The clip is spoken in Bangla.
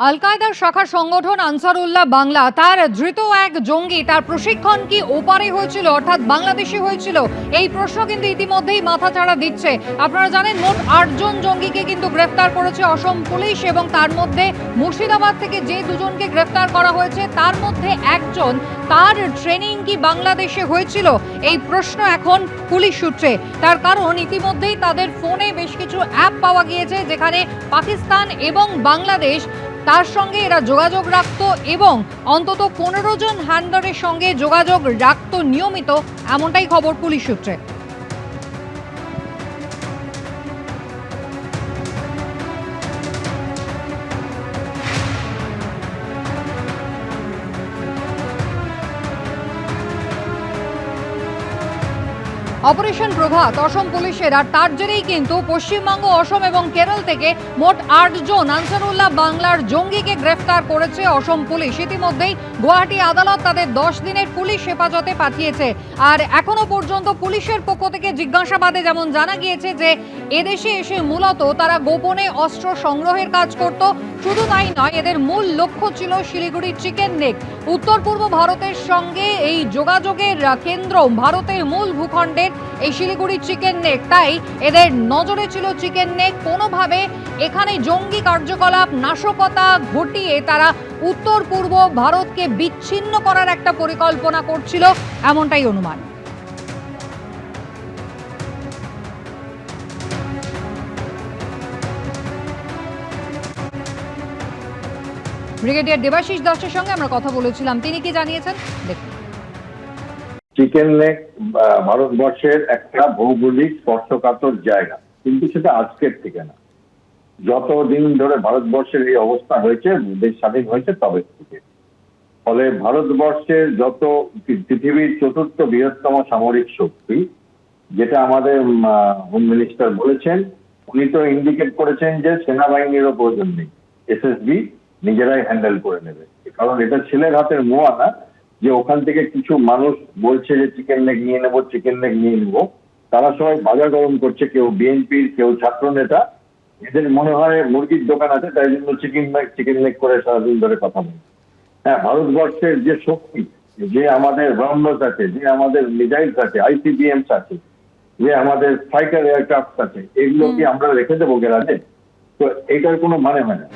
আল কায়দার শাখা সংগঠন আনসারুল্লাহ বাংলা তার ধৃত এক জঙ্গি তার প্রশিক্ষণ কি ওপারে হয়েছিল অর্থাৎ বাংলাদেশে হয়েছিল এই প্রশ্ন কিন্তু ইতিমধ্যেই মাথাচাড়া দিচ্ছে। আপনারা জানেন মোট ৮ জন জঙ্গিকে কিন্তু গ্রেফতার করেছে অসম পুলিশ এবং তার মধ্যে মুর্শিদাবাদ থেকে যে দুজনকে গ্রেফতার করা হয়েছে তার মধ্যে একজন তার ট্রেনিং কি বাংলাদেশে হয়েছিল এই প্রশ্ন এখন পুলিশ সূত্রে। তার কারণ ইতিমধ্যেই তাদের ফোনে বেশ কিছু অ্যাপ পাওয়া গিয়েছে যেখানে পাকিস্তান এবং বাংলাদেশ তার সঙ্গে এরা যোগাযোগ রাখত এবং অন্তত ১৫ জন হ্যান্ডলারের সঙ্গে যোগাযোগ রাখত নিয়মিত, এমনটাই খবর পুলিশ সূত্রে। অপারেশন প্রভাত অসম পুলিশের, আর তার জেরেই কিন্তু পশ্চিমবঙ্গ, অসম এবং কেরল থেকে মোট ৮ জন আনসারুল্লাহ বাংলার জঙ্গিকে গ্রেফতার করেছে অসম পুলিশ। ইতিমধ্যেই গুয়াহাটি আদালত তাদের ১০ দিনের পুলিশ হেফাজতে পাঠিয়েছে। আর এখনো পর্যন্ত পুলিশের পক্ষ থেকে জিজ্ঞাসাবাদে যেমন জানা গিয়েছে যে এদেশে এসে মূলত তারা গোপনে অস্ত্র সংগ্রহের কাজ করত। শুধু তাই নয়, এদের মূল লক্ষ্য ছিল শিলিগুড়ির চিকেন নেক। উত্তর পূর্ব ভারতের সঙ্গে এই যোগাযোগের কেন্দ্র ভারতের মূল ভূখণ্ডের এই শিলিগুড়ির চিকেন নেক, তাই এদের নজরে ছিল চিকেন নেক। কোনোভাবে এখানে জঙ্গি কার্যকলাপ নাশকতা ঘটিয়ে তারা উত্তর পূর্ব ভারতকে বিচ্ছিন্ন করার একটা পরিকল্পনা করছিল, এমনটাই অনুমান। ব্রিগেডিয়ার দেবাশিস দাসের সঙ্গে আমরা কথা বলেছিলাম, তিনি কি জানিয়েছেন দেখুন। চিকেন নেক ভারতবর্ষের একটা ভৌগোলিক স্পর্শকাতর জায়গা, কিন্তু সেটা আজকের থেকে না। যতদিন ধরে ভারতবর্ষের এই অবস্থা হয়েছে, দেশ স্বাধীন হয়েছে তবে থেকে। ফলে ভারতবর্ষের যত পৃথিবীর চতুর্থ বৃহত্তম সামরিক শক্তি, যেটা আমাদের হোম মিনিস্টার বলেছেন, উনি তো ইন্ডিকেট করেছেন যে সেনাবাহিনীরও প্রয়োজন নেই, এসএসবি নিজেরাই হ্যান্ডেল করে নেবে। কারণ এটা ছেলের হাতের মোয়া না যে ওখান থেকে কিছু মানুষ বলছে যে চিকেন নেক নিয়ে নেবো, চিকেন নেক নিয়ে নেবো। তারা সবাই বাজার গরম করছে, কেউ বিএনপির, কেউ ছাত্র নেতা। এদের মনে হয় মুরগির দোকান আছে, তাই জন্য চিকেন নেক করে সারাদিন ধরে কথা বলে। হ্যাঁ, ভারতবর্ষের যে শক্তি, যে আমাদের ব্রহ্মস আছে, যে আমাদের মিসাইলস আছে, আইসিবিএমস আছে, যে আমাদের ফাইটার এয়ারক্রাফট আছে, এগুলো কি আমরা রেখে দেবো গেরাজে? তো এইটার কোনো মানে হয় না।